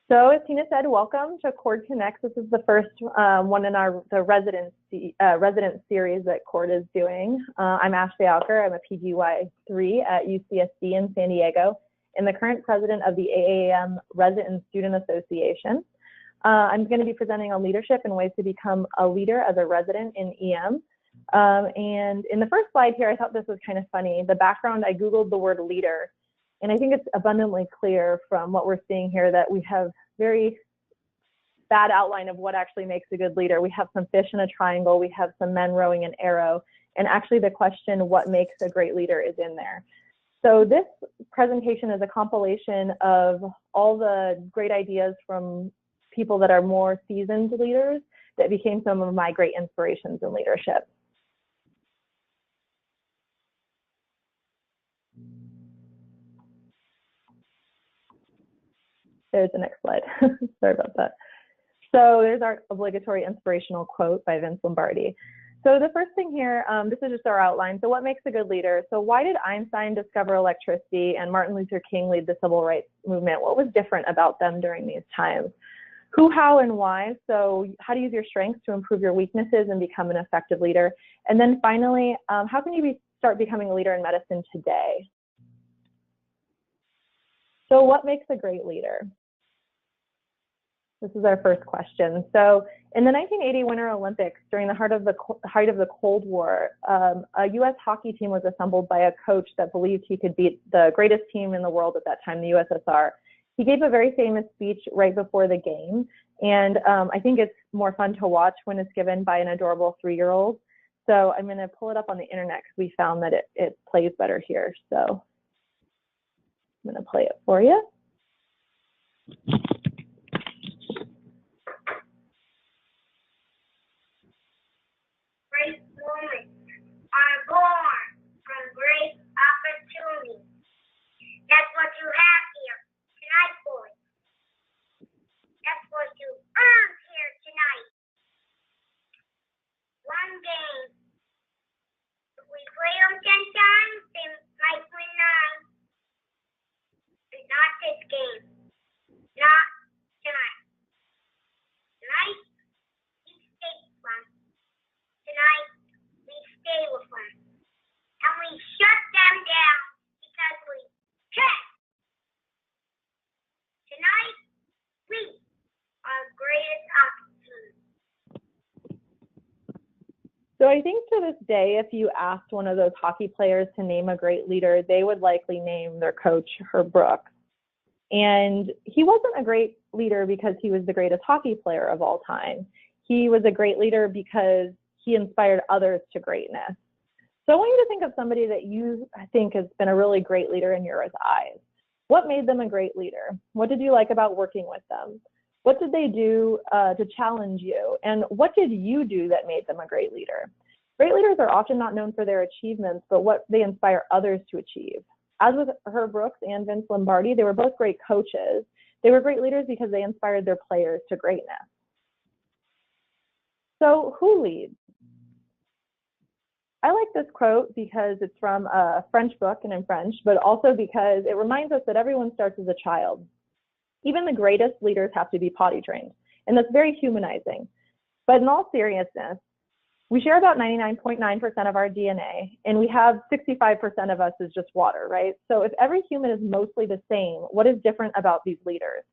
So as Tina said, welcome to Cord Connects. This is the first one in the resident series that Cord is doing. I'm Ashely Alker. I'm a PGY3 at UCSD in San Diego and the current president of the AAM Resident Student Association. I'm going to be presenting on leadership and ways to become a leader as a resident in EM. And in the first slide here, I thought this was kind of funny. The background, I Googled the word leader. And I think it's abundantly clear from what we're seeing here that we have very bad outline of what actually makes a good leader. We have some fish in a triangle, we have some men rowing an arrow, and actually the question, what makes a great leader, is in there. So this presentation is a compilation of all the great ideas from people that are more seasoned leaders that became some of my great inspirations in leadership. There's the next slide. Sorry about that. So there's our obligatory inspirational quote by Vince Lombardi. So the first thing here, this is just our outline. So what makes a good leader? So why did Einstein discover electricity and Martin Luther King lead the civil rights movement? What was different about them during these times? Who, how, and why? So how to use your strengths to improve your weaknesses and become an effective leader. And then finally, how can you start becoming a leader in medicine today? So what makes a great leader? This is our first question. So in the 1980 Winter Olympics, during the height of the Cold War, a US hockey team was assembled by a coach that believed he could beat the greatest team in the world at that time, the USSR. He gave a very famous speech right before the game. And I think it's more fun to watch when it's given by an adorable 3-year-old. So I'm going to pull it up on the internet because we found that it plays better here. So I'm going to play it for you. Great moments are born from great opportunities. That's what you have here tonight, boys. That's what you earned here tonight. One game. If we play them 10 times, they might win 9. But not this game. Not tonight. Tonight, we stay with them. Tonight, we stay with them. And we shut them down because we can. Tonight, we are greatest opportunity. So I think to this day, if you asked one of those hockey players to name a great leader, they would likely name their coach, Herb Brooks. And he wasn't a great leader because he was the greatest hockey player of all time. He was a great leader because he inspired others to greatness. So I want you to think of somebody that you think has been a really great leader in your eyes. What made them a great leader? What did you like about working with them? What did they do to challenge you? And what did you do that made them a great leader? Great leaders are often not known for their achievements, but what they inspire others to achieve. As with Herb Brooks and Vince Lombardi, they were both great coaches. They were great leaders because they inspired their players to greatness. So who leads? I like this quote because it's from a French book and in French, but also because it reminds us that everyone starts as a child. Even the greatest leaders have to be potty trained, and that's very humanizing. But in all seriousness, we share about 99.9% of our DNA, and we have 65% of us is just water, right? So if every human is mostly the same, what is different about these leaders?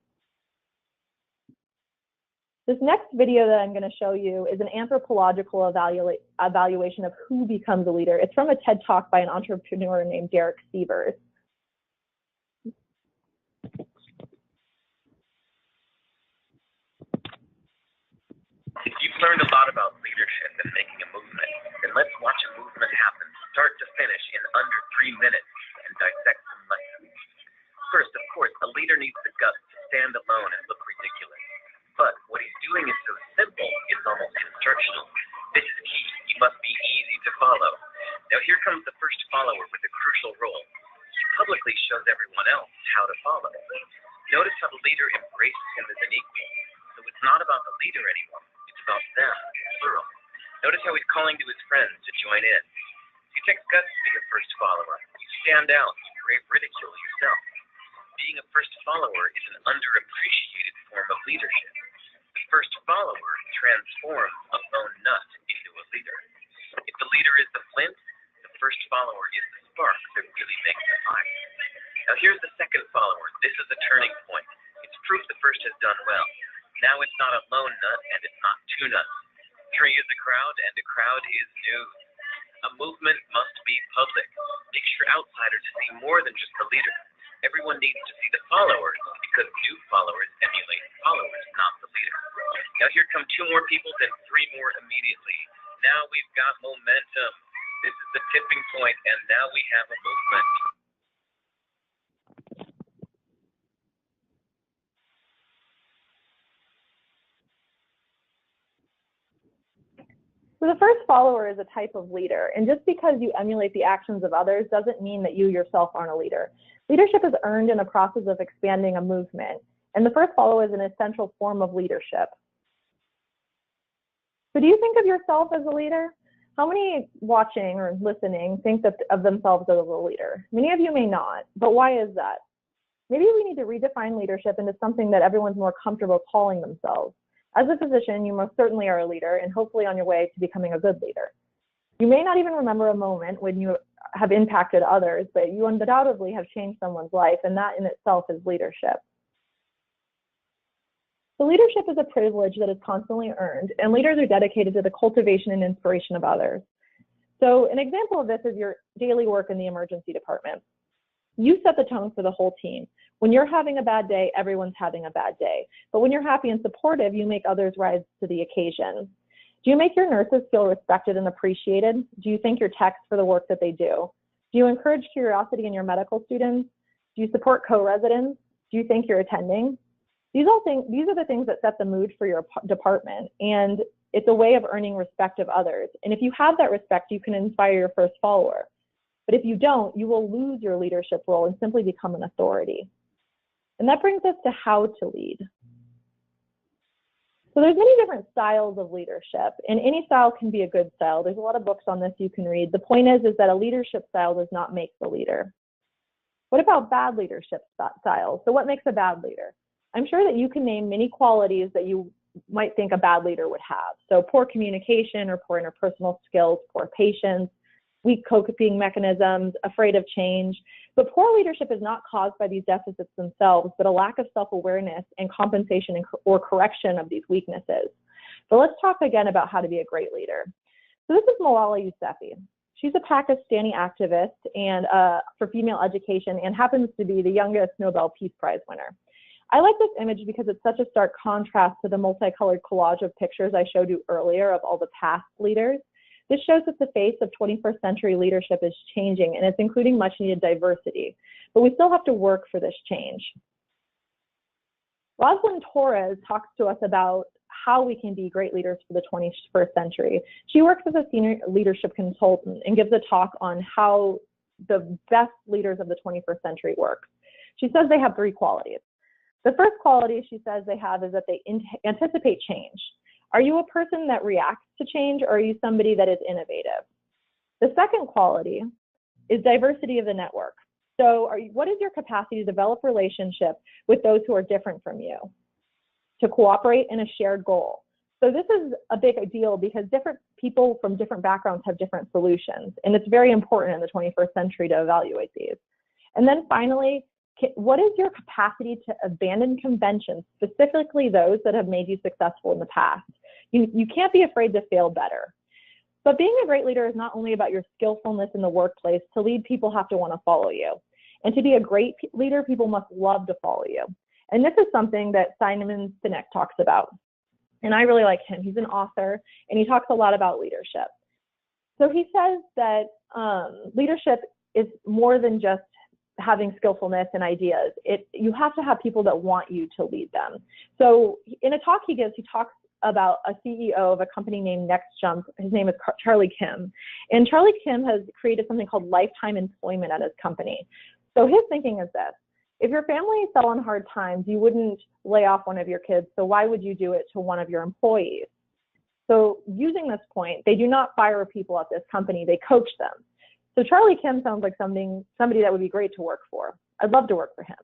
This next video that I'm going to show you is an anthropological evaluation of who becomes a leader. It's from a TED Talk by an entrepreneur named Derek Sievers. You've learned a lot about leadership and making a movement, then let's watch a movement happen, start to finish, in under 3 minutes, and dissect some lessons. First, of course, a leader needs the guts to stand alone and look ridiculous. But what he's doing is so simple, it's almost instructional. This is key. He must be easy to follow. Now here comes the first follower with a crucial role. He publicly shows everyone else how to follow. Notice how the leader embraces him as an equal. So it's not about the leader anymore. It's about them, plural. Notice how he's calling to his friends to join in. It takes guts to be a first follower. You stand out, you create ridicule yourself. Being a first follower is an underappreciated form of leadership. The first follower transforms a lone nut into a leader. If the leader is the flint, the first follower is the spark that really makes the fire. Now here's the second follower. This is a turning point. It's proof the first has done well. Now it's not a lone nut and it's not two nuts. Three is a crowd and a crowd is news. A movement must be public. Make sure outsiders see more than just the leader. Everyone needs to see the followers because new followers emulate followers, not the leader. Now here come two more people, then three more immediately. Now we've got momentum. This is the tipping point, and now we have a movement. So the first follower is a type of leader, and just because you emulate the actions of others doesn't mean that you yourself aren't a leader. Leadership is earned in the process of expanding a movement, and the first follower is an essential form of leadership. So do you think of yourself as a leader? How many watching or listening think of themselves as a leader? Many of you may not, but why is that? Maybe we need to redefine leadership into something that everyone's more comfortable calling themselves. As a physician, you most certainly are a leader and hopefully on your way to becoming a good leader. You may not even remember a moment when you have impacted others, but you undoubtedly have changed someone's life, and that in itself is leadership. So leadership is a privilege that is constantly earned, and leaders are dedicated to the cultivation and inspiration of others. So an example of this is your daily work in the emergency department. You set the tone for the whole team. When you're having a bad day, everyone's having a bad day. But when you're happy and supportive, you make others rise to the occasion. Do you make your nurses feel respected and appreciated? Do you thank your techs for the work that they do? Do you encourage curiosity in your medical students? Do you support co-residents? Do you think you're attending? These are the things that set the mood for your department, and it's a way of earning respect of others. And if you have that respect, you can inspire your first follower. But if you don't, you will lose your leadership role and simply become an authority. And that brings us to how to lead. So there's many different styles of leadership, and any style can be a good style. There's a lot of books on this you can read. The point is that a leadership style does not make the leader. What about bad leadership styles? So what makes a bad leader? I'm sure that you can name many qualities that you might think a bad leader would have. So poor communication or poor interpersonal skills, poor patience, weak coping mechanisms, afraid of change. But poor leadership is not caused by these deficits themselves, but a lack of self-awareness and compensation or correction of these weaknesses. So let's talk again about how to be a great leader. So this is Malala Yousafzai. She's a Pakistani activist and for female education and happens to be the youngest Nobel Peace Prize winner. I like this image because it's such a stark contrast to the multicolored collage of pictures I showed you earlier of all the past leaders. This shows that the face of 21st century leadership is changing, and it's including much needed diversity, but we still have to work for this change. Rosalind Torres talks to us about how we can be great leaders for the 21st century. She works as a senior leadership consultant and gives a talk on how the best leaders of the 21st century work. She says they have three qualities. The first quality she says they have is that they anticipate change. Are you a person that reacts to change, or are you somebody that is innovative? The second quality is diversity of the network. So what is your capacity to develop relationships with those who are different from you, to cooperate in a shared goal? So this is a big deal because different people from different backgrounds have different solutions, and it's very important in the 21st century to evaluate these. And then finally, what is your capacity to abandon conventions, specifically those that have made you successful in the past? You can't be afraid to fail better. But being a great leader is not only about your skillfulness in the workplace. To lead, people have to want to follow you. And to be a great leader, people must love to follow you. And this is something that Simon Sinek talks about. And I really like him. He's an author, and he talks a lot about leadership. So he says that leadership is more than just having skillfulness and ideas. You have to have people that want you to lead them. So in a talk he gives, he talks about a CEO of a company named NextJump. His name is Charlie Kim. And Charlie Kim has created something called lifetime employment at his company. So his thinking is this: if your family fell on hard times, you wouldn't lay off one of your kids, so why would you do it to one of your employees? So using this point, they do not fire people at this company, they coach them. So Charlie Kim sounds like somebody that would be great to work for. I'd love to work for him.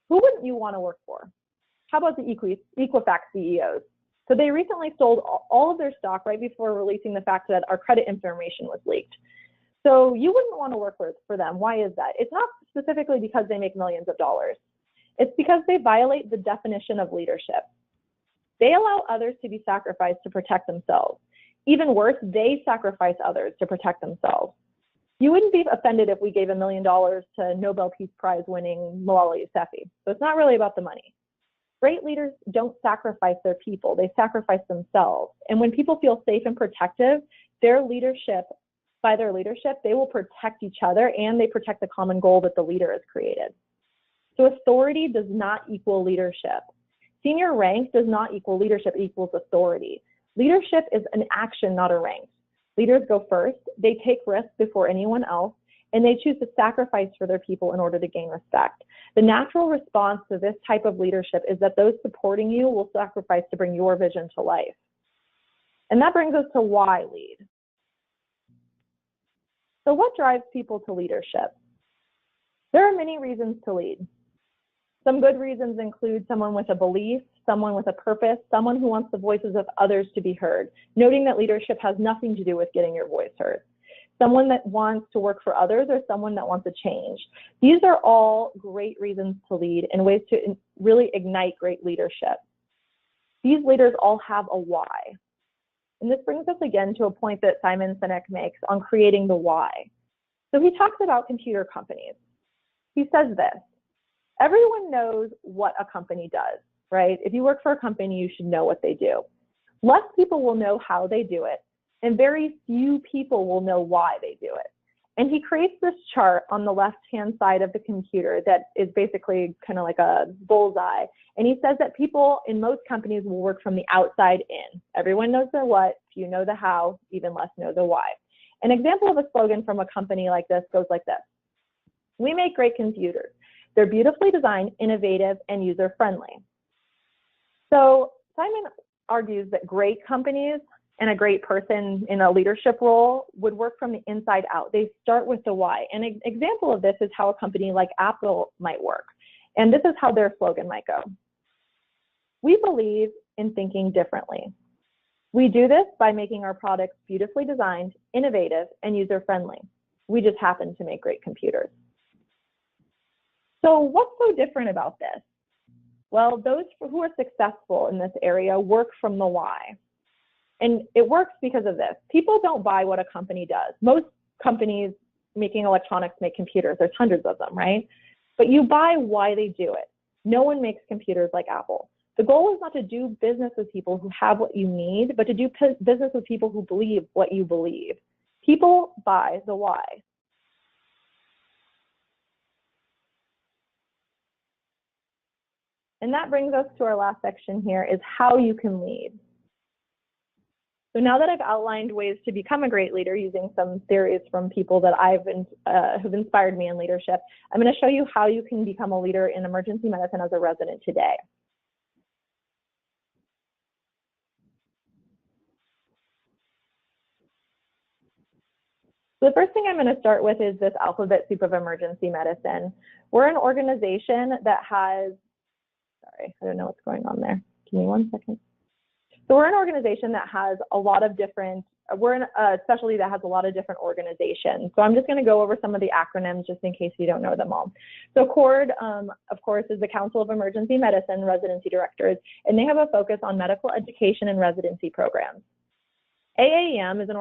Who wouldn't you want to work for? How about the Equifax CEOs? So they recently sold all of their stock right before releasing the fact that our credit information was leaked. So you wouldn't want to work for them. Why is that? It's not specifically because they make millions of dollars. It's because they violate the definition of leadership. They allow others to be sacrificed to protect themselves. Even worse, they sacrifice others to protect themselves. You wouldn't be offended if we gave $1 million to Nobel Peace Prize winning Malala Yousafzai. So it's not really about the money. Great leaders don't sacrifice their people, they sacrifice themselves. And when people feel safe and protective, by their leadership, they will protect each other and they protect the common goal that the leader has created. So authority does not equal leadership. Senior rank does not equal leadership, it equals authority. Leadership is an action, not a rank. Leaders go first, they take risks before anyone else, and they choose to sacrifice for their people in order to gain respect. The natural response to this type of leadership is that those supporting you will sacrifice to bring your vision to life. And that brings us to why lead. So what drives people to leadership? There are many reasons to lead. Some good reasons include someone with a belief, someone with a purpose, someone who wants the voices of others to be heard, noting that leadership has nothing to do with getting your voice heard. Someone that wants to work for others, or someone that wants a change. These are all great reasons to lead and ways to really ignite great leadership. These leaders all have a why. And this brings us again to a point that Simon Sinek makes on creating the why. So he talks about computer companies. He says this: everyone knows what a company does, right? If you work for a company, you should know what they do. Less people will know how they do it, and very few people will know why they do it. And he creates this chart on the left-hand side of the computer that is basically kind of like a bullseye. And he says that people in most companies will work from the outside in. Everyone knows the what, few know the how, even less know the why. An example of a slogan from a company like this goes like this: we make great computers. They're beautifully designed, innovative, and user-friendly. So Simon argues that great companies and a great person in a leadership role would work from the inside out. They start with the why. An example of this is how a company like Apple might work. And this is how their slogan might go: we believe in thinking differently. We do this by making our products beautifully designed, innovative, and user-friendly. We just happen to make great computers. So what's so different about this? Well, those who are successful in this area work from the why. And it works because of this. People don't buy what a company does. Most companies making electronics make computers. There's hundreds of them, right? But you buy why they do it. No one makes computers like Apple. The goal is not to do business with people who have what you need, but to do business with people who believe what you believe. People buy the why. And that brings us to our last section here, is how you can lead. So now that I've outlined ways to become a great leader using some theories from people that have inspired me in leadership, I'm going to show you how you can become a leader in emergency medicine as a resident today. So the first thing I'm going to start with is this alphabet soup of emergency medicine. We're an organization that has, sorry, I don't know what's going on there. Give me 1 second. So we're an organization that has a lot of different, we're in a specialty that has a lot of different organizations. So I'm just going to go over some of the acronyms just in case you don't know them all. So CORD, of course, is the Council of Emergency Medicine Residency Directors, and they have a focus on medical education and residency programs. AAEM is an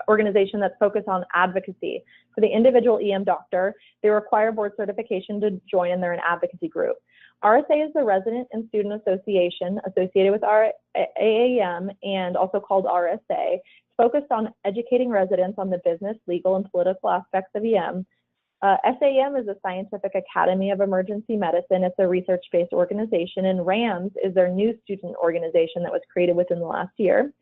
organization that's focused on advocacy. For the individual EM doctor, they require board certification to join, and they're an advocacy group. RSA is the Resident and Student Association associated with our AAEM and also called RSA. It's focused on educating residents on the business, legal, and political aspects of EM. SAM is the Scientific Academy of Emergency Medicine. It's a research-based organization, and RAMS is their new student organization that was created within the last year.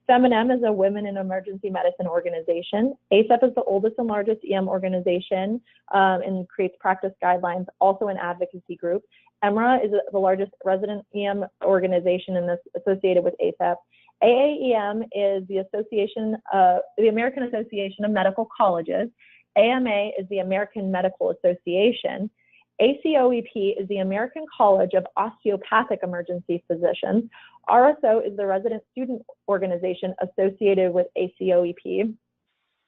FEMINEM is a Women in Emergency Medicine organization. ACEP is the oldest and largest EM organization and creates practice guidelines, also an advocacy group. EMRA is the largest resident EM organization and is associated with ACEP. AAEM is the American Association of Medical Colleges. AMA is the American Medical Association. ACOEP is the American College of Osteopathic Emergency Physicians. RSO is the resident student organization associated with ACOEP.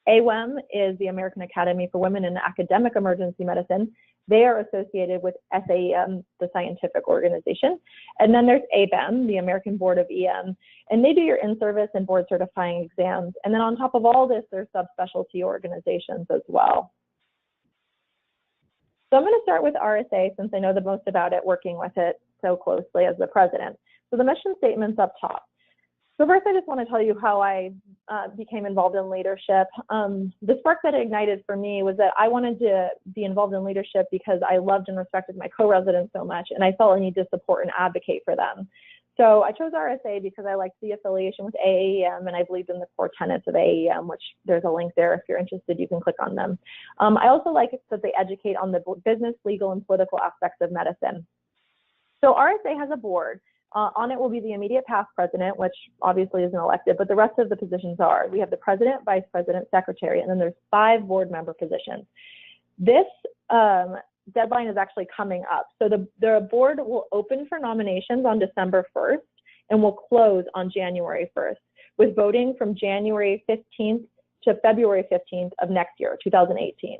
AWEM is the American Academy for Women in Academic Emergency Medicine. They are associated with SAEM, the scientific organization. And then there's ABEM, the American Board of EM, and they do your in-service and board certifying exams. And then on top of all this, there's subspecialty organizations as well. So I'm going to start with RSA since I know the most about it, working with it so closely as the president. So the mission statement's up top. So first, I just want to tell you how I became involved in leadership. The spark that ignited for me was that I wanted to be involved in leadership because I loved and respected my co-residents so much, and I felt I needed to support and advocate for them. So I chose RSA because I liked the affiliation with AAEM, and I believed in the core tenets of AAEM, which there's a link there. If you're interested, you can click on them. I also like it that they educate on the business, legal, and political aspects of medicine. So RSA has a board. On it will be the immediate past president, which obviously isn't elected, but the rest of the positions are. We have the president, vice president, secretary, and then there's 5 board member positions. This deadline is actually coming up. So the board will open for nominations on December 1st and will close on January 1st, with voting from January 15th to February 15th of next year, 2018.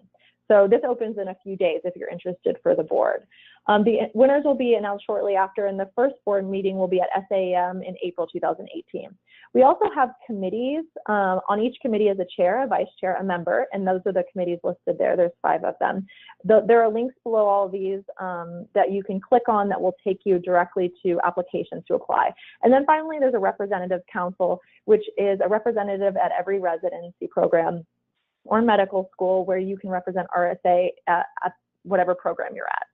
So this opens in a few days if you're interested for the board. The winners will be announced shortly after, and the first board meeting will be at SAEM in April 2018. We also have committees. On each committee is a chair, a vice chair, a member, and those are the committees listed there. There's 5 of them. There are links below all of these that you can click on that will take you directly to applications to apply. And then finally, there's a representative council, which is a representative at every residency program or medical school where you can represent RSA at whatever program you're at.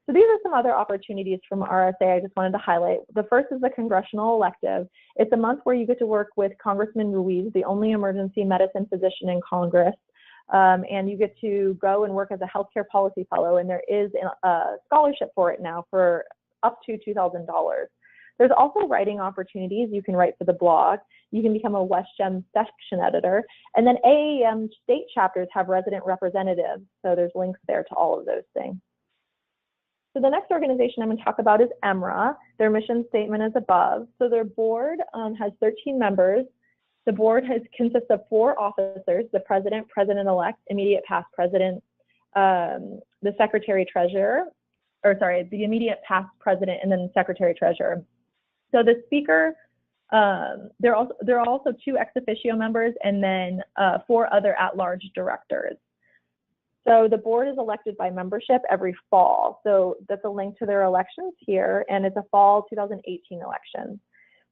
So these are some other opportunities from RSA I just wanted to highlight. The first is the congressional elective. It's a month where you get to work with Congressman Ruiz, the only emergency medicine physician in Congress, and you get to go and work as a healthcare policy fellow, and there is a scholarship for it now for up to $2,000. There's also writing opportunities. You can write for the blog. You can become a WestGem section editor. And then AAEM state chapters have resident representatives. So there's links there to all of those things. So the next organization I'm going to talk about is EMRA. Their mission statement is above. So their board has 13 members. The board consists of 4 officers: the president, president-elect, immediate past president, the secretary-treasurer, or sorry, the immediate past president, and then the secretary-treasurer. So the speaker, there are also 2 ex officio members and then 4 other at-large directors. So the board is elected by membership every fall. So that's a link to their elections here, and it's a fall 2018 election.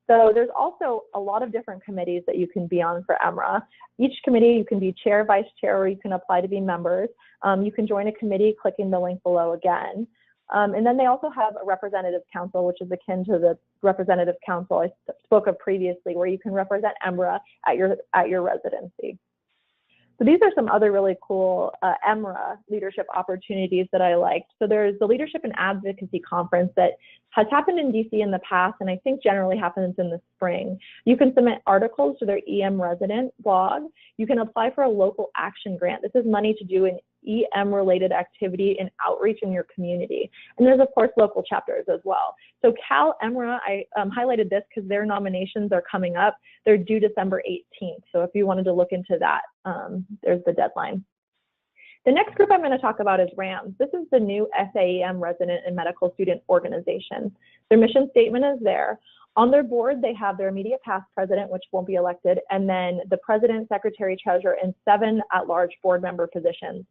So there's also a lot of different committees that you can be on for EMRA. Each committee, you can be chair, vice chair, or you can apply to be members. You can join a committee clicking the link below again. And then they also have a representative council, which is akin to the representative council I spoke of previously, where you can represent EMRA at your residency. So these are some other really cool EMRA leadership opportunities that I liked. So there's the Leadership and Advocacy Conference that has happened in DC in the past, and I think generally happens in the spring. You can submit articles to their EM resident blog. You can apply for a local action grant. This is money to do an EM-related activity and outreach in your community. And there's, of course, local chapters as well. So Cal EMRA, I highlighted this because their nominations are coming up. They're due December 18th. So if you wanted to look into that, there's the deadline. The next group I'm going to talk about is RAMS. This is the new SAEM resident and medical student organization. Their mission statement is there. On their board, they have their immediate past president, which won't be elected, and then the president, secretary, treasurer, and 7 at-large board member positions.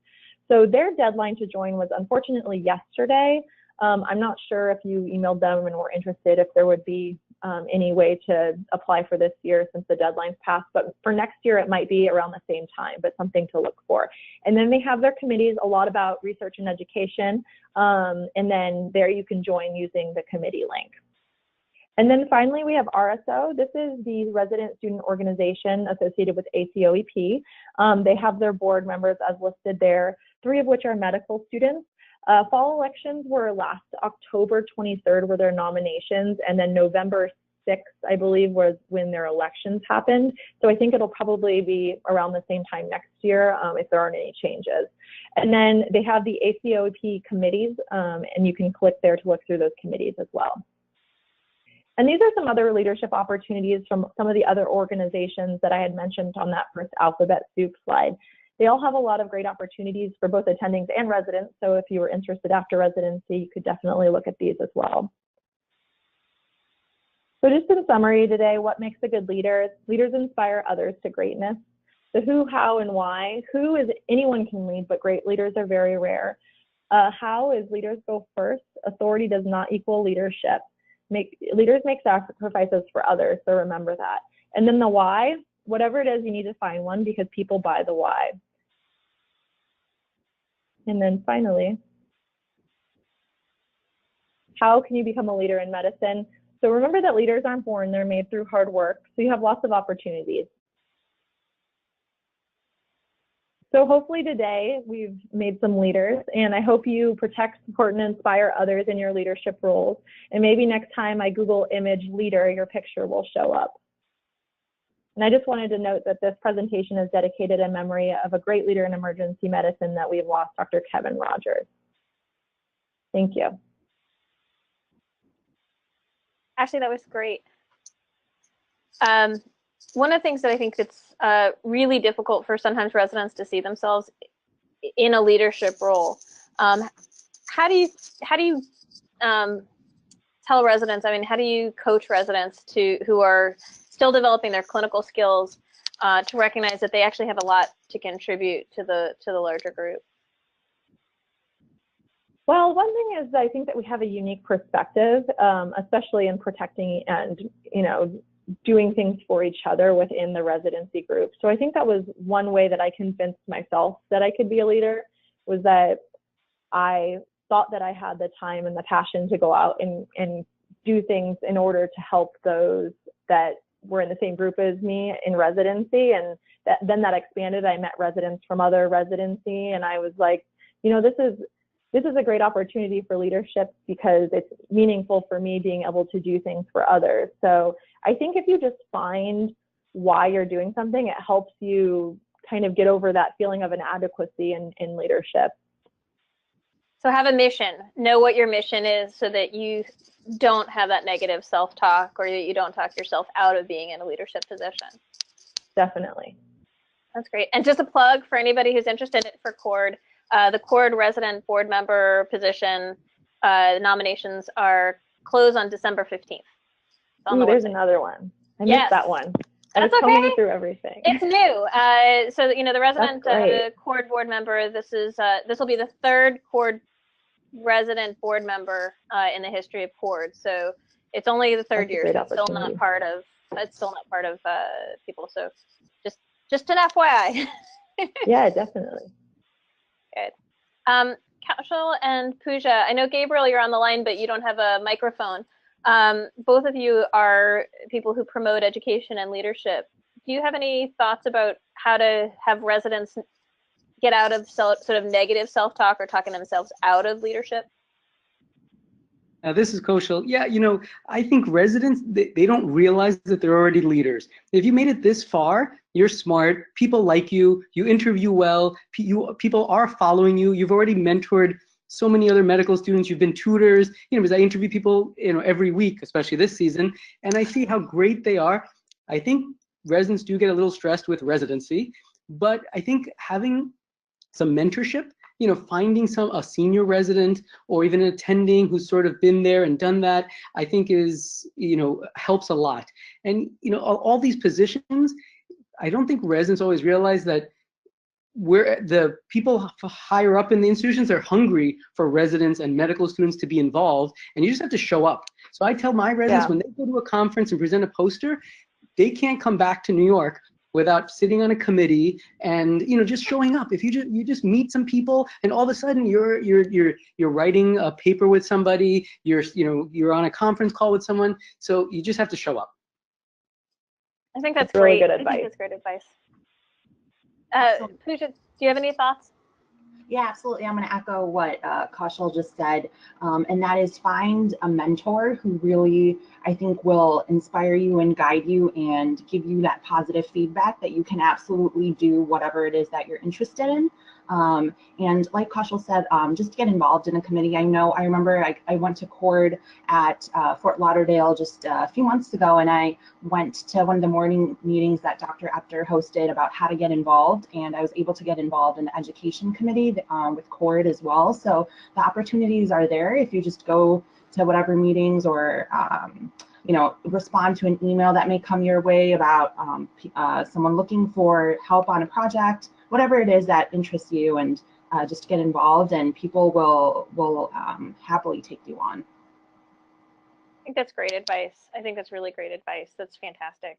So their deadline to join was unfortunately yesterday. I'm not sure if you emailed them and were interested, if there would be any way to apply for this year since the deadline's passed, but for next year it might be around the same time, but something to look for. And then they have their committees, a lot about research and education, and then there you can join using the committee link. And then finally, we have RSO. This is the resident student organization associated with ACOEP. They have their board members as listed there, 3 of which are medical students. Fall elections were last October 23rd were their nominations, and then November 2006, I believe, was when their elections happened. So I think it'll probably be around the same time next year if there aren't any changes. And then they have the ACOP committees, and you can click there to look through those committees as well. And these are some other leadership opportunities from some of the other organizations that I had mentioned on that first alphabet soup slide. They all have a lot of great opportunities for both attendings and residents. So if you were interested after residency, you could definitely look at these as well. So just in summary today, what makes a good leader? Leaders inspire others to greatness. The who, how, and why. Who is anyone can lead, but great leaders are very rare. How is leaders go first. Authority does not equal leadership. Leaders make sacrifices for others, so remember that. And then the why, whatever it is, you need to find one because people buy the why. And then finally, how can you become a leader in medicine? So remember that leaders aren't born, they're made through hard work. So you have lots of opportunities. So hopefully today we've made some leaders, and I hope you protect, support, and inspire others in your leadership roles. And maybe next time I Google image leader, your picture will show up. And I just wanted to note that this presentation is dedicated in memory of a great leader in emergency medicine that we've lost, Dr. Kevin Rogers. Thank you. Ashely, that was great. One of the things that I think that's really difficult for sometimes residents to see themselves in a leadership role. How do you tell residents? I mean, how do you coach residents who are still developing their clinical skills to recognize that they actually have a lot to contribute to the larger group? Well, one thing is I think that we have a unique perspective, especially in protecting and, doing things for each other within the residency group. So I think that was one way that I convinced myself that I could be a leader, was that I thought that I had the time and the passion to go out and do things in order to help those that were in the same group as me in residency. And then that expanded. I met residents from other residency, and I was like, this is a great opportunity for leadership because it's meaningful for me being able to do things for others. So I think if you just find why you're doing something, it helps you kind of get over that feeling of inadequacy in leadership. So have a mission. Know what your mission is so that you don't have that negative self-talk, or that you don't talk yourself out of being in a leadership position. Definitely. That's great. And just a plug for anybody who's interested for CORD, the CORD resident board member position nominations are closed on December 15th. Ooh, there's another one. I missed that one. That's okay. Combing through everything. It's new. So the resident the CORD board member. This will be the third CORD resident board member in the history of CORD. So it's only the third year. So it's still not part of. It's still not part of people. So just an FYI. Yeah, definitely. Good. Kaushal and Pooja, I know Gabriel, you're on the line, but you don't have a microphone. Both of you are people who promote education and leadership. Do you have any thoughts about how to have residents get out of sort of negative self-talk or talking themselves out of leadership? This is Kaushal. Yeah, I think residents, they don't realize that they're already leaders. If you made it this far, you're smart, people like you interview well, people are following you, you've already mentored so many other medical students, you've been tutors, because I interview people, every week, especially this season, and I see how great they are. I think residents do get a little stressed with residency, but I think having some mentorship, finding a senior resident or even an attending who's sort of been there and done that, I think is, helps a lot. And, all these positions, I don't think residents always realize that the people higher up in the institutions are hungry for residents and medical students to be involved, and you just have to show up. So I tell my residents when they go to a conference and present a poster, they can't come back to New York without sitting on a committee and just showing up. If you just meet some people and all of a sudden you're writing a paper with somebody, you're on a conference call with someone, so you just have to show up. I think that's really great. good advice. I think that's great advice. Pooja, do you have any thoughts? Yeah, absolutely. I'm going to echo what Kaushal just said, and that is find a mentor who really, I think, will inspire you and guide you and give you that positive feedback that you can absolutely do whatever it is that you're interested in. And like Kaushal said, just get involved in a committee. I remember I went to Cord at Fort Lauderdale just a few months ago, and I went to one of the morning meetings that Dr. Epter hosted about how to get involved, and I was able to get involved in the education committee with Cord as well. So the opportunities are there if you just go to whatever meetings or respond to an email that may come your way about someone looking for help on a project, whatever it is that interests you, and just get involved, and people will happily take you on. I think that's great advice. I think that's really great advice. That's fantastic.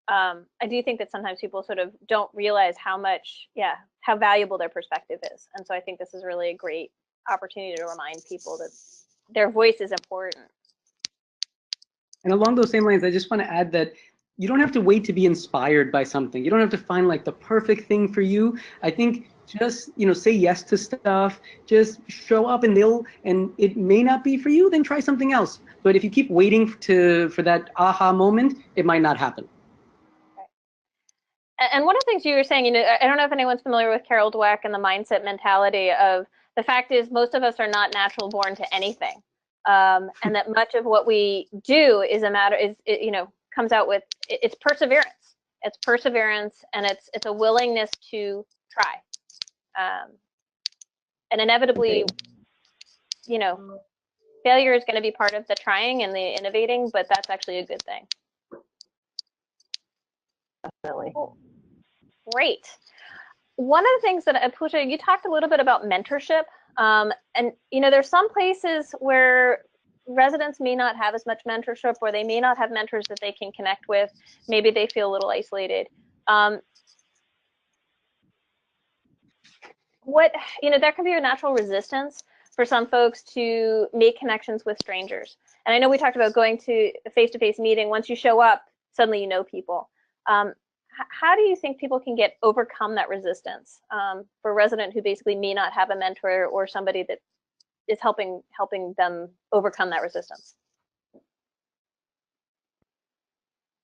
I do think that sometimes people sort of don't realize how valuable their perspective is. And so I think this is really a great opportunity to remind people that their voice is important. And along those same lines, I just want to add that you don't have to wait to be inspired by something. You don't have to find like the perfect thing for you. I think just, say yes to stuff, just show up, and it may not be for you, then try something else. But if you keep waiting for that aha moment, it might not happen. And one of the things you were saying, I don't know if anyone's familiar with Carol Dweck and the mindset mentality of the fact is most of us are not natural born to anything. And that much of what we do is comes out with, it's perseverance. It's perseverance, and it's a willingness to try. And inevitably, failure is going to be part of the trying and the innovating, but that's actually a good thing. Definitely. Cool. Great. One of the things that, Pooja, you talked a little bit about mentorship. And, there's some places where residents may not have as much mentorship, or they may not have mentors that they can connect with. Maybe they feel a little isolated. There can be a natural resistance for some folks to make connections with strangers. And I know we talked about going to a face-to-face meeting. Once you show up, suddenly you know people. How do you think people can overcome that resistance for a resident who basically may not have a mentor or somebody that is helping them overcome that resistance?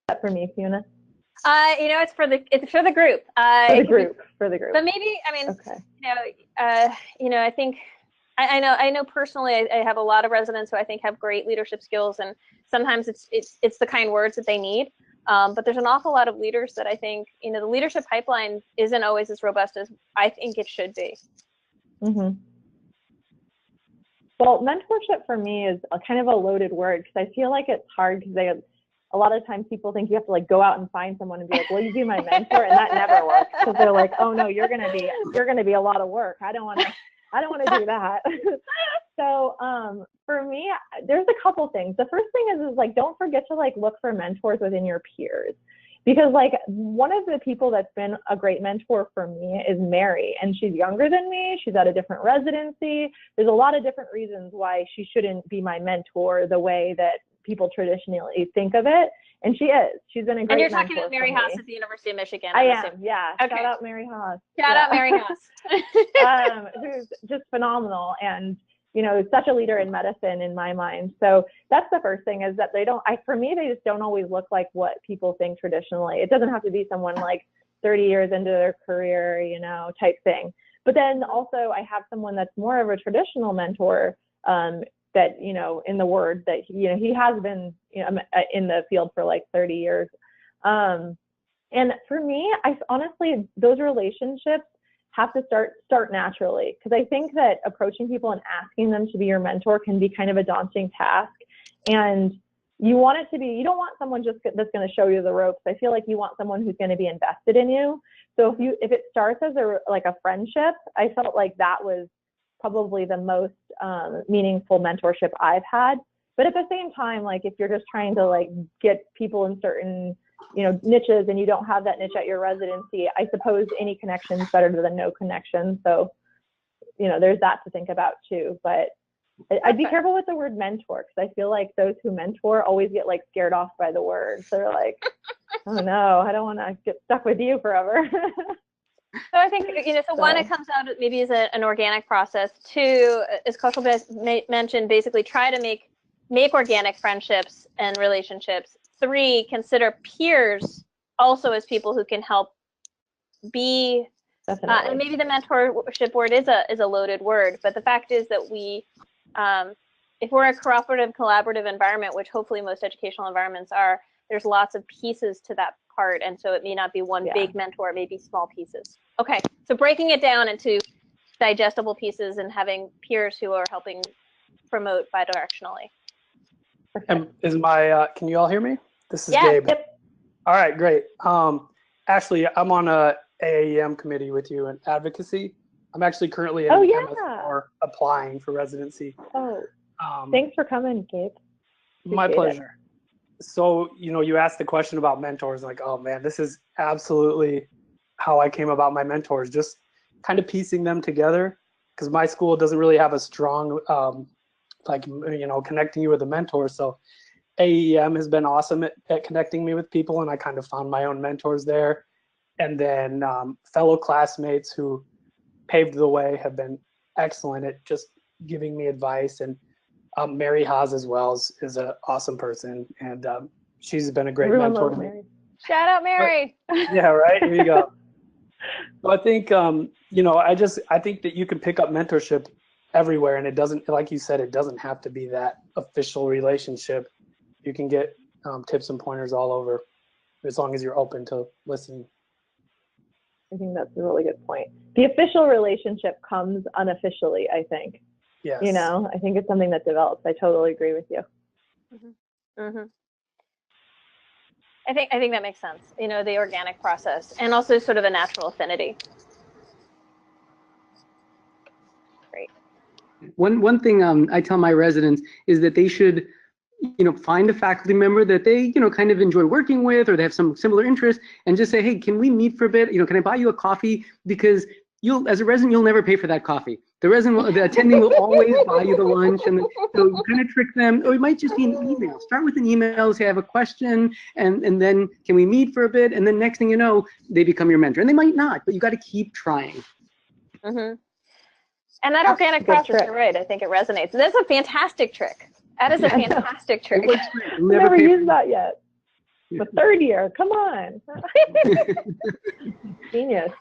That for me, Fiona? It's for the group. For the group. But maybe, Okay. I think I know personally I have a lot of residents who I think have great leadership skills, and sometimes it's the kind words that they need. But there's an awful lot of leaders that I think, the leadership pipeline isn't always as robust as I think it should be. Mm-hmm. Well, mentorship for me is a kind of a loaded word, because I feel like it's hard, because a lot of times people think you have to like go out and find someone and be like, will you be my mentor? And that never works, because they're like, oh no, you're gonna be a lot of work. I don't want to do that. So for me, there's a couple things. The first thing is like, don't forget to like look for mentors within your peers, because like one of the people that's been a great mentor for me is Mary, and she's younger than me. She's at a different residency. There's a lot of different reasons why she shouldn't be my mentor the way that people traditionally think of it. And she is. She's been a great mentor. And you're talking about Mary Haas at the University of Michigan. I am, yeah. Okay. Shout out Mary Haas. Shout out Mary Haas. Who's just phenomenal, and such a leader in medicine in my mind. So that's the first thing, is that for me, they just don't always look like what people think traditionally. It doesn't have to be someone like 30 years into their career, type thing. But then also I have someone that's more of a traditional mentor, that, in the word that, he has been, in the field for like 30 years. And for me, honestly, those relationships have to start naturally, because I think that approaching people and asking them to be your mentor can be kind of a daunting task. And you want it to be, you don't want someone that's going to show you the ropes. I feel like you want someone who's going to be invested in you. So if it starts as a friendship, I felt like that was probably the most meaningful mentorship I've had. But at the same time, like if you're just trying to like get people in certain niches, and you don't have that niche at your residency, I suppose any connection is better than no connection. So there's that to think about too. But I'd be careful with the word mentor, because I feel like those who mentor always get like scared off by the word. So they're like, oh no, I don't want to get stuck with you forever. So I think, so one, it comes out maybe as an organic process. Two, as Kaushal mentioned, basically try to make organic friendships and relationships. Three, consider peers also as people who can help be, and maybe the mentorship word is a loaded word, but the fact is that we, if we're a cooperative, collaborative environment, which hopefully most educational environments are, there's lots of pieces to that part, and so it may not be one big mentor, it may be small pieces. Okay, so breaking it down into digestible pieces and having peers who are helping promote bidirectionally. And is my, can you all hear me? This is Yes. Gabe. Yep. All right, great. Ashely, I'm on a AAEM committee with you in advocacy. I'm actually currently in MS4 applying for residency. Oh, thanks for coming, Gabe. My pleasure. So, you asked the question about mentors, like, oh man, this is absolutely how I came about my mentors, just kind of piecing them together, because my school doesn't really have a strong, connecting you with a mentor. So AEM has been awesome at connecting me with people, and I kind of found my own mentors there. And then fellow classmates who paved the way have been excellent at just giving me advice. And Mary Haas as well is an awesome person, and she's been a great mentor to me. Shout out, Mary. But, yeah, right. Here you go. So I think I think that you can pick up mentorship everywhere, and it doesn't, like you said, it doesn't have to be that official relationship. You can get tips and pointers all over, as long as you're open to listening. I think that's a really good point. The official relationship comes unofficially, I think. Yes. I think it's something that develops. I totally agree with you. Mm-hmm. Mm-hmm. I think that makes sense. The organic process, and also sort of a natural affinity. Great. One thing I tell my residents is that they should, find a faculty member that they, kind of enjoy working with, or they have some similar interests, and just say, hey, can we meet for a bit? Can I buy you a coffee? Because as a resident, you'll never pay for that coffee. The attending will always buy you the lunch, and so you kind of trick them. Or it might just be an email. Start with an email, say I have a question, and then can we meet for a bit? And then next thing you know, they become your mentor. And they might not, but you got to keep trying. Mm-hmm. And that organic process, you're right. I think it resonates. That's a fantastic trick. That is a fantastic trick. I've never used that yet. The third year, come on. Genius.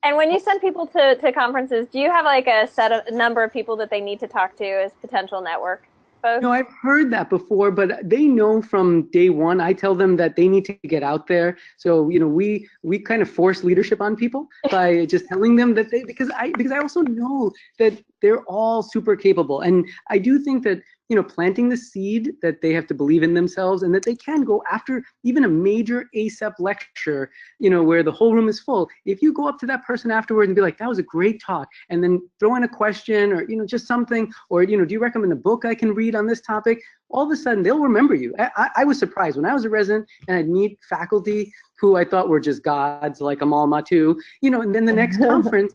And when you send people to conferences, do you have like a number of people that they need to talk to as potential network folks? No, I've heard that before, but they know from day one. I tell them that they need to get out there. So, we kind of force leadership on people by just telling them that because I also know that they're all super capable. And I do think that, planting the seed that they have to believe in themselves, and that they can go after even a major ACEP lecture, where the whole room is full. If you go up to that person afterwards and be like, that was a great talk, and then throw in a question, or, just something, or, do you recommend a book I can read on this topic? All of a sudden, they'll remember you. I was surprised when I was a resident and I'd meet faculty who I thought were just gods, like Amal Matu, and then the next conference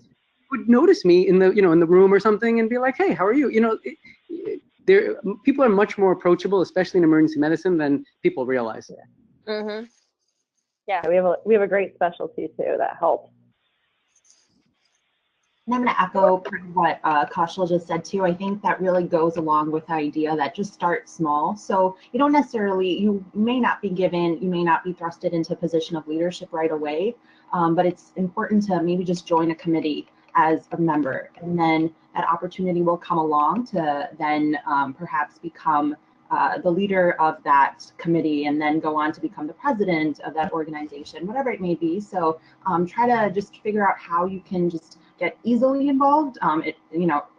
would notice me in the, in the room or something and be like, hey, how are you? People are much more approachable, especially in emergency medicine, than people realize. Mm-hmm. Yeah, we have a great specialty too that helps. And I'm going to echo what Kaushal just said too. I think that really goes along with the idea that just start small. So you may not be thrusted into a position of leadership right away, but it's important to maybe just join a committee as a member, and then that opportunity will come along to then perhaps become the leader of that committee, and then go on to become the president of that organization, whatever it may be. So try to just figure out how you can just get easily involved.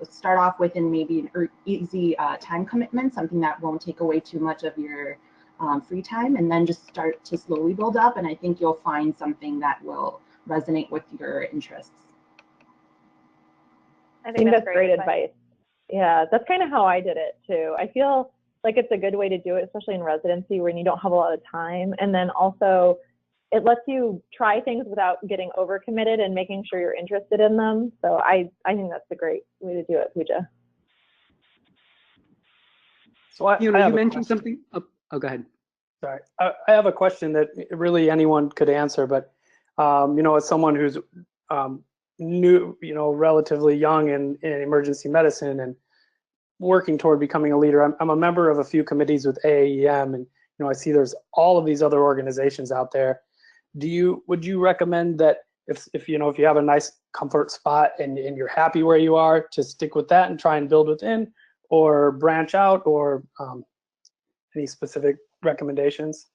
Start off within maybe an easy time commitment, something that won't take away too much of your free time, and then just start to slowly build up. And I think you'll find something that will resonate with your interests. I think that's great advice. Yeah, that's kind of how I did it too. I feel like it's a good way to do it, especially in residency when you don't have a lot of time. And then also it lets you try things without getting overcommitted and making sure you're interested in them. So I think that's a great way to do it, Pooja. So you mentioned something. Oh, go ahead. Sorry, I have a question that really anyone could answer, but as someone who's new, relatively young in emergency medicine and working toward becoming a leader. I'm a member of a few committees with AAEM, and I see there's all of these other organizations out there. Would you recommend that if you have a nice comfort spot and you're happy where you are, to stick with that and try and build within, or branch out, or any specific recommendations?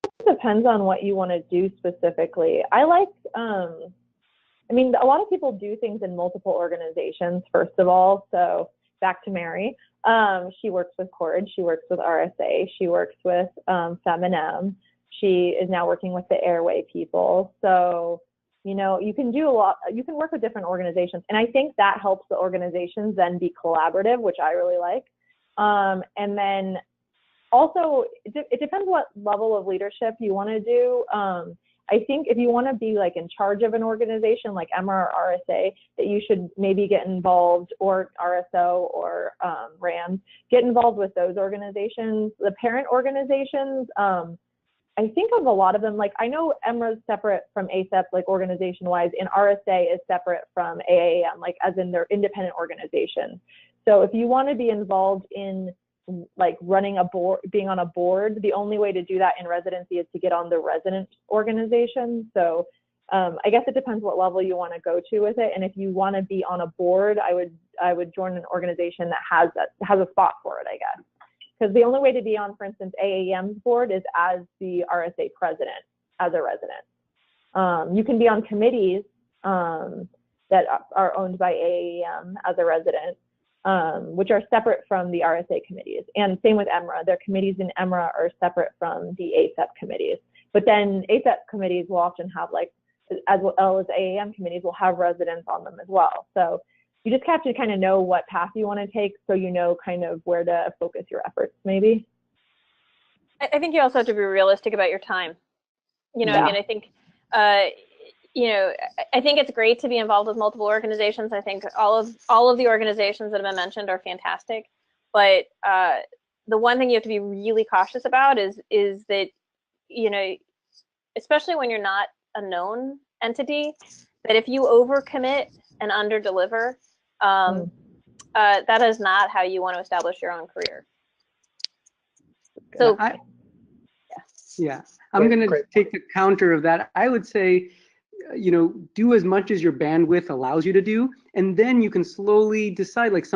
It depends on what you want to do specifically. I like, a lot of people do things in multiple organizations, first of all. So back to Mary. She works with CORD, she works with RSA, she works with FemIM. She is now working with the Airway people. So, you can do a lot, you can work with different organizations. And I think that helps the organizations then be collaborative, which I really like. And then also, it depends what level of leadership you want to do. I think if you want to be like in charge of an organization like EMRA or RSA, that you should maybe get involved, or RSO or RAMS, get involved with those organizations. The parent organizations, I think of a lot of them, like I know EMRA is separate from ACEP, like organization-wise, and RSA is separate from AAM, like as in their independent organization. So if you want to be involved in like running a board, being on a board, the only way to do that in residency is to get on the resident organization. So I guess it depends what level you want to go to with it. And if you want to be on a board, I would join an organization that has a spot for it, I guess. Because the only way to be on, for instance, AAM's board is as the RSA president, as a resident. You can be on committees that are owned by AAM as a resident, which are separate from the RSA committees. And same with EMRA. Their committees in EMRA are separate from the ACEP committees. But then ACEP committees will often have, like, as well as AAM committees will have residents on them as well. So you just have to kind of know what path you want to take, so you know kind of where to focus your efforts, maybe. I think you also have to be realistic about your time. Yeah. I mean, I think, I think it's great to be involved with multiple organizations. I think all of the organizations that have been mentioned are fantastic. But the one thing you have to be really cautious about is that, especially when you're not a known entity, that if you overcommit and underdeliver, that is not how you want to establish your own career. So, I'm going to take the counter of that. I would say, do as much as your bandwidth allows you to do, and then you can slowly decide, like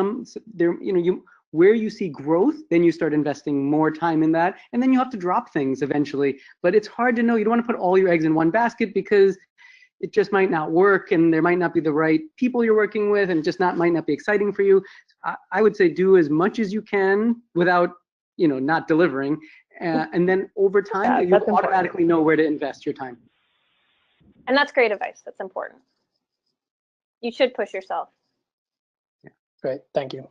where you see growth, then you start investing more time in that, and then you have to drop things eventually. But it's hard to know. You don't want to put all your eggs in one basket, because it just might not work, and there might not be the right people you're working with, and just might not be exciting for you. I would say do as much as you can without, not delivering, and then over time you automatically know where to invest your time. And that's great advice. That's important. You should push yourself. Yeah. Great. Thank you.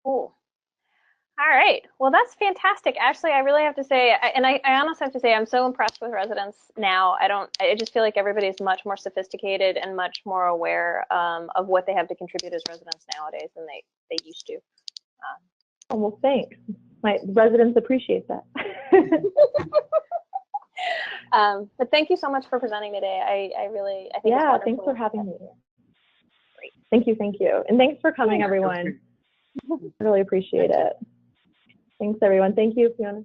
Cool. All right. Well, that's fantastic. Ashely, I really have to say, I honestly have to say, I'm so impressed with residents now. I just feel like everybody's much more sophisticated and much more aware of what they have to contribute as residents nowadays than they used to. Well, thanks. My residents appreciate that. But thank you so much for presenting today. I think it's wonderful. Thanks for having me. Great. Thank you. And thanks for coming, everyone. I really appreciate it. Thanks, everyone. Thank you, Fiona.